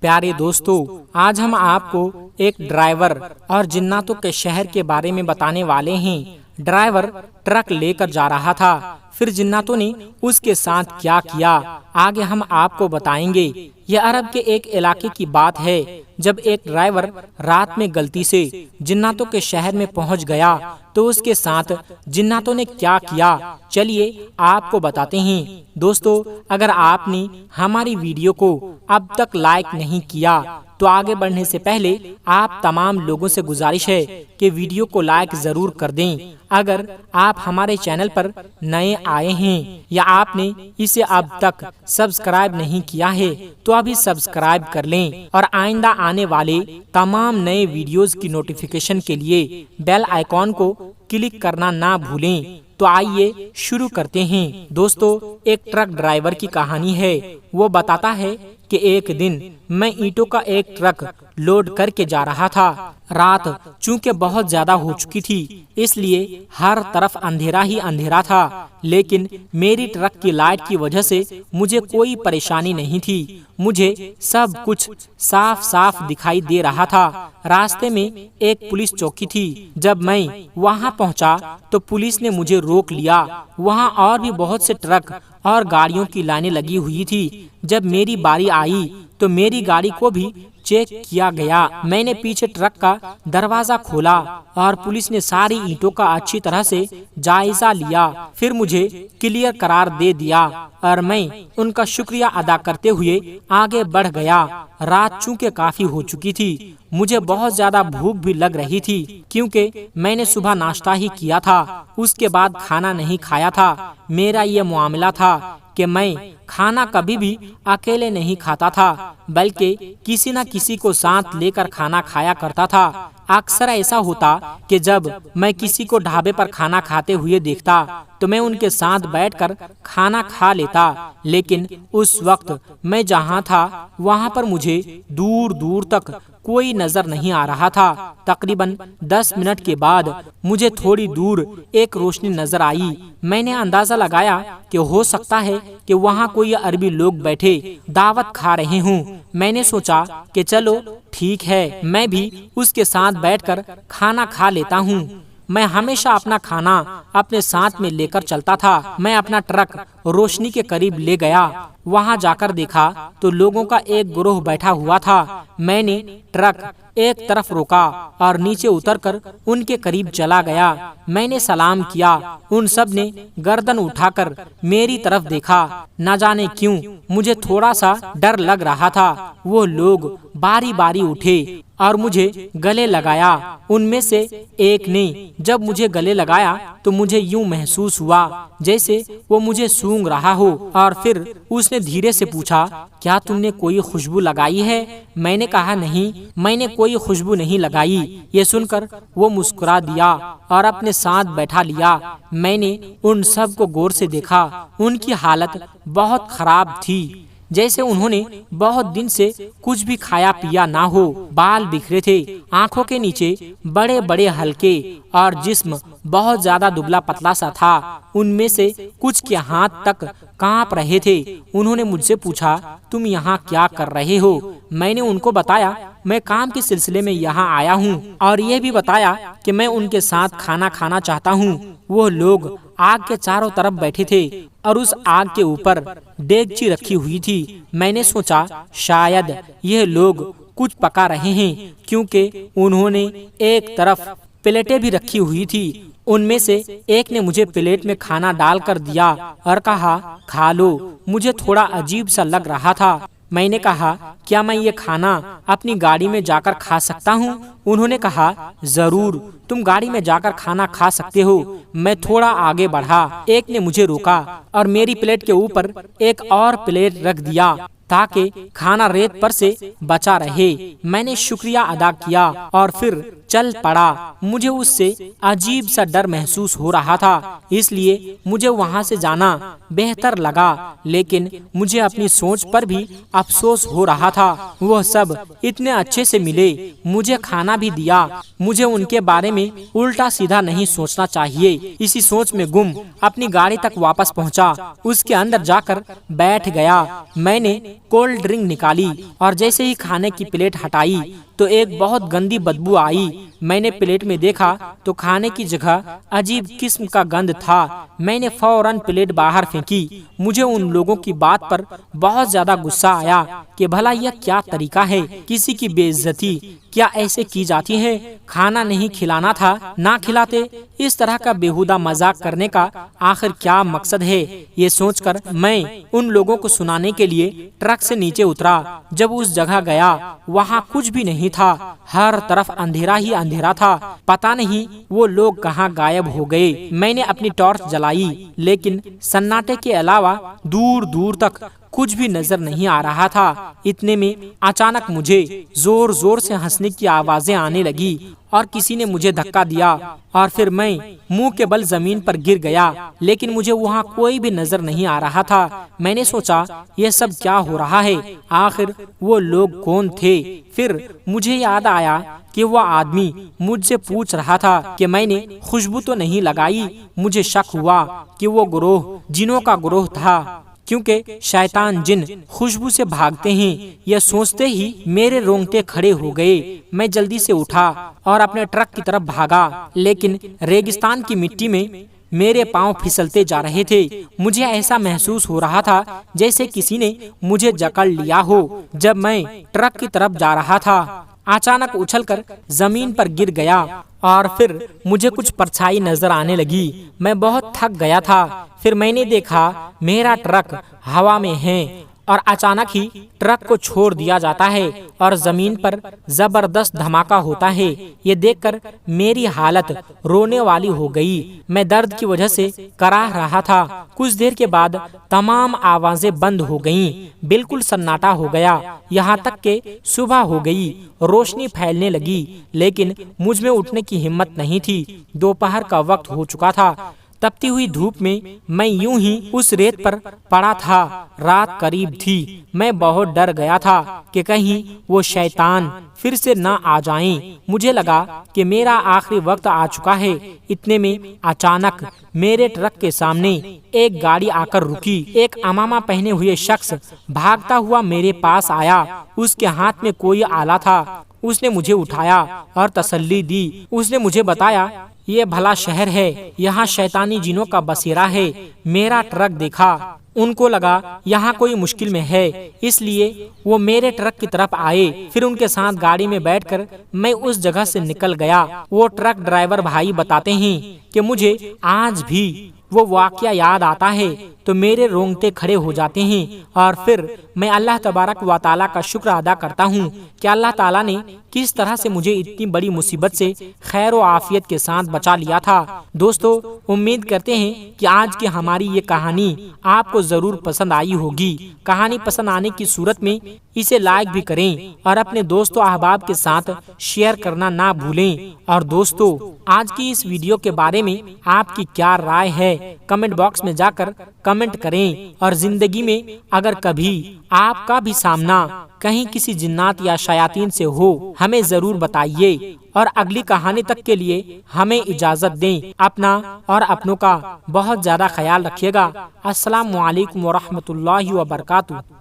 प्यारे दोस्तों, आज हम आपको एक ड्राइवर और जिन्नातों के शहर के बारे में बताने वाले हैं। ड्राइवर ट्रक लेकर जा रहा था, फिर जिन्नातों ने उसके साथ क्या किया आगे हम आपको बताएंगे। यह अरब के एक इलाके की बात है जब एक ड्राइवर रात में गलती से जिन्नातों के शहर में पहुंच गया तो उसके साथ जिन्नातों ने क्या किया, चलिए आपको बताते हैं। दोस्तों, अगर आपने हमारी वीडियो को अब तक लाइक नहीं किया तो आगे बढ़ने से पहले आप तमाम लोगों से गुजारिश है कि वीडियो को लाइक जरूर कर दें। अगर आप हमारे चैनल पर नए आए हैं या आपने इसे अब तक सब्सक्राइब नहीं किया है तो अभी सब्सक्राइब कर लें और आइंदा आने वाले तमाम नए वीडियोस की नोटिफिकेशन के लिए बेल आइकॉन को क्लिक करना ना भूलें। तो आइए शुरू करते हैं। दोस्तों, एक ट्रक ड्राइवर की कहानी है। वो बताता है कि एक दिन मैं ईंटों का एक ट्रक लोड करके जा रहा था। रात चूंकि बहुत ज्यादा हो चुकी थी इसलिए हर तरफ अंधेरा ही अंधेरा था, लेकिन मेरी ट्रक की लाइट की वजह से मुझे कोई परेशानी नहीं थी। मुझे सब कुछ साफ साफ दिखाई दे रहा था। रास्ते में एक पुलिस चौकी थी। जब मैं वहां पहुंचा तो पुलिस ने मुझे रोक लिया। वहां और भी बहुत से ट्रक और गाड़ियों की लाइनें लगी हुई थी। जब मेरी बारी आई तो मेरी गाड़ी को भी चेक किया गया। मैंने पीछे ट्रक का दरवाजा खोला और पुलिस ने सारी ईंटों का अच्छी तरह से जायजा लिया। फिर मुझे क्लियर करार दे दिया और मैं उनका शुक्रिया अदा करते हुए आगे बढ़ गया। रात चूंकि काफी हो चुकी थी, मुझे बहुत ज्यादा भूख भी लग रही थी क्योंकि मैंने सुबह नाश्ता ही किया था, उसके बाद खाना नहीं खाया था। मेरा ये मामला था कि मैं खाना कभी भी अकेले नहीं खाता था, बल्कि किसी न किसी को साथ लेकर खाना खाया करता था। अक्सर ऐसा होता कि जब मैं किसी को ढाबे पर खाना खाते हुए देखता तो मैं उनके साथ बैठकर खाना खा लेता, लेकिन उस वक्त मैं जहाँ था वहाँ पर मुझे दूर दूर तक कोई नजर नहीं आ रहा था। तकरीबन 10 मिनट के बाद मुझे थोड़ी दूर एक रोशनी नजर आई। मैंने अंदाजा लगाया कि हो सकता है कि वहाँ कोई अरबी लोग बैठे दावत खा रहे हों। मैंने सोचा कि चलो ठीक है, मैं भी उसके साथ बैठकर खाना खा लेता हूँ। मैं हमेशा अपना खाना अपने साथ में लेकर चलता था। मैं अपना ट्रक रोशनी के करीब ले गया। वहां जाकर देखा तो लोगों का एक गिरोह बैठा हुआ था। मैंने ट्रक एक तरफ रोका और नीचे उतरकर उनके करीब चला गया। मैंने सलाम किया। उन सब ने गर्दन उठाकर मेरी तरफ देखा। न जाने क्यों मुझे थोड़ा सा डर लग रहा था। वो लोग बारी बारी उठे और मुझे गले लगाया। उनमें से एक ने जब मुझे गले लगाया तो मुझे यूं महसूस हुआ जैसे वो मुझे सूंघ रहा हो, और फिर उसने धीरे से पूछा, क्या तुमने कोई खुशबू लगाई है? मैंने कहा नहीं, मैंने कोई खुशबू नहीं लगाई। ये सुनकर वो मुस्कुरा दिया और अपने साथ बैठा लिया। मैंने उन सब को गौर से देखा। उनकी हालत बहुत खराब थी, जैसे उन्होंने बहुत दिन से कुछ भी खाया पिया ना हो। बाल बिखरे थे, आंखों के नीचे बड़े बड़े हल्के, और जिस्म बहुत ज्यादा दुबला पतला सा था। उनमें से कुछ के हाथ तक कांप रहे थे। उन्होंने मुझसे पूछा, तुम यहाँ क्या कर रहे हो? मैंने उनको बताया मैं काम के सिलसिले में यहाँ आया हूँ, और ये भी बताया कि मैं उनके साथ खाना खाना चाहता हूँ। वो लोग आग के चारों तरफ बैठे थे और उस आग के ऊपर डेगची रखी हुई थी। मैंने सोचा शायद यह लोग कुछ पका रहे हैं, क्योंकि उन्होंने एक तरफ प्लेटें भी रखी हुई थी। उनमें से एक ने मुझे प्लेट में खाना डालकर दिया और कहा, खा लो। मुझे थोड़ा अजीब सा लग रहा था। मैंने कहा, क्या मैं ये खाना अपनी गाड़ी में जाकर खा सकता हूँ? उन्होंने कहा, जरूर, तुम गाड़ी में जाकर खाना खा सकते हो। मैं थोड़ा आगे बढ़ा। एक ने मुझे रोका और मेरी प्लेट के ऊपर एक और प्लेट रख दिया ताकि खाना रेत पर से बचा रहे। मैंने शुक्रिया अदा किया और फिर चल पड़ा। मुझे उससे अजीब सा डर महसूस हो रहा था, इसलिए मुझे वहाँ से जाना बेहतर लगा, लेकिन मुझे अपनी सोच पर भी अफसोस हो रहा था। वह सब इतने अच्छे से मिले, मुझे खाना भी दिया। मुझे उनके बारे में उल्टा सीधा नहीं सोचना चाहिए। इसी सोच में गुम अपनी गाड़ी तक वापस पहुँचा। उसके अंदर जाकर बैठ गया। मैंने कोल्ड ड्रिंक निकाली और जैसे ही खाने की प्लेट हटाई तो एक बहुत गंदी बदबू आई। मैंने प्लेट में देखा तो खाने की जगह अजीब किस्म का गंध था। मैंने फौरन प्लेट बाहर फेंकी। मुझे उन लोगों की बात पर बहुत ज्यादा गुस्सा आया कि भला यह क्या तरीका है, किसी की बेइज्जती क्या ऐसे की जाती है? खाना नहीं खिलाना था, ना खिलाते। इस तरह का बेहुदा मजाक करने का आखिर क्या मकसद है? ये सोचकर मैं उन लोगों को सुनाने के लिए ट्रक से नीचे उतरा। जब उस जगह गया वहाँ कुछ भी नहीं था, हर तरफ अंधेरा ही अंधेरा था। पता नहीं वो लोग कहाँ गायब हो गए। मैंने अपनी टॉर्च जलाई, लेकिन सन्नाटे के अलावा दूर दूर तक कुछ भी नजर नहीं आ रहा था। इतने में अचानक मुझे जोर जोर से हंसने की आवाजें आने लगी और किसी ने मुझे धक्का दिया और फिर मैं मुंह के बल जमीन पर गिर गया, लेकिन मुझे वहाँ कोई भी नजर नहीं आ रहा था। मैंने सोचा यह सब क्या हो रहा है, आखिर वो लोग कौन थे? फिर मुझे याद आया कि वह आदमी मुझसे पूछ रहा था कि मैंने खुशबू तो नहीं लगाई। मुझे शक हुआ कि वो गिरोह जिनों का गिरोह था, क्योंकि शैतान जिन खुशबू से भागते हैं। यह सोचते ही मेरे रोंगटे खड़े हो गए। मैं जल्दी से उठा और अपने ट्रक की तरफ भागा, लेकिन रेगिस्तान की मिट्टी में मेरे पांव फिसलते जा रहे थे। मुझे ऐसा महसूस हो रहा था जैसे किसी ने मुझे जकड़ लिया हो। जब मैं ट्रक की तरफ जा रहा था, अचानक उछलकर जमीन पर गिर गया और फिर मुझे कुछ परछाई नजर आने लगी। मैं बहुत थक गया था। फिर मैंने देखा मेरा ट्रक हवा में है और अचानक ही ट्रक को छोड़ दिया जाता है और जमीन पर जबरदस्त धमाका होता है। ये देखकर मेरी हालत रोने वाली हो गई। मैं दर्द की वजह से कराह रहा था। कुछ देर के बाद तमाम आवाजें बंद हो गईं। बिल्कुल सन्नाटा हो गया, यहाँ तक कि सुबह हो गई। रोशनी फैलने लगी, लेकिन मुझ में उठने की हिम्मत नहीं थी। दोपहर का वक्त हो चुका था। तपती हुई धूप में मैं यूं ही उस रेत पर पड़ा था। रात करीब थी। मैं बहुत डर गया था कि कहीं वो शैतान फिर से न आ जाएं। मुझे लगा कि मेरा आखिरी वक्त आ चुका है। इतने में अचानक मेरे ट्रक के सामने एक गाड़ी आकर रुकी। एक अमामा पहने हुए शख्स भागता हुआ मेरे पास आया। उसके हाथ में कोई आला था। उसने मुझे उठाया और तसल्ली दी। उसने मुझे बताया ये भला शहर है, यहाँ शैतानी जिनों का बसेरा है। मेरा ट्रक देखा, उनको लगा यहाँ कोई मुश्किल में है, इसलिए वो मेरे ट्रक की तरफ आए। फिर उनके साथ गाड़ी में बैठकर मैं उस जगह से निकल गया। वो ट्रक ड्राइवर भाई बताते हैं कि मुझे आज भी वो वाकया याद आता है तो मेरे रोंगटे खड़े हो जाते हैं और फिर मैं अल्लाह तबारक व तआला का शुक्र अदा करता हूँ कि अल्लाह ताला ने किस तरह से मुझे इतनी बड़ी मुसीबत से खैर व आफियत के साथ बचा लिया था। दोस्तों, उम्मीद करते हैं कि आज की हमारी ये कहानी आपको जरूर पसंद आई होगी। कहानी पसंद आने की सूरत में इसे लाइक भी करें और अपने दोस्तों अहबाब के साथ शेयर करना ना भूलें। और दोस्तों, आज की इस वीडियो के बारे में आपकी क्या राय है, कमेंट बॉक्स में जाकर कमेंट करें। और जिंदगी में अगर कभी आपका भी सामना कहीं किसी जिन्नात या शयातीन से हो, हमें जरूर बताइए। और अगली कहानी तक के लिए हमें इजाजत दें। अपना और अपनों का बहुत ज्यादा ख्याल रखिएगा। अस्सलामु अलैकुम व रहमतुल्लाहि व बरकातुहू।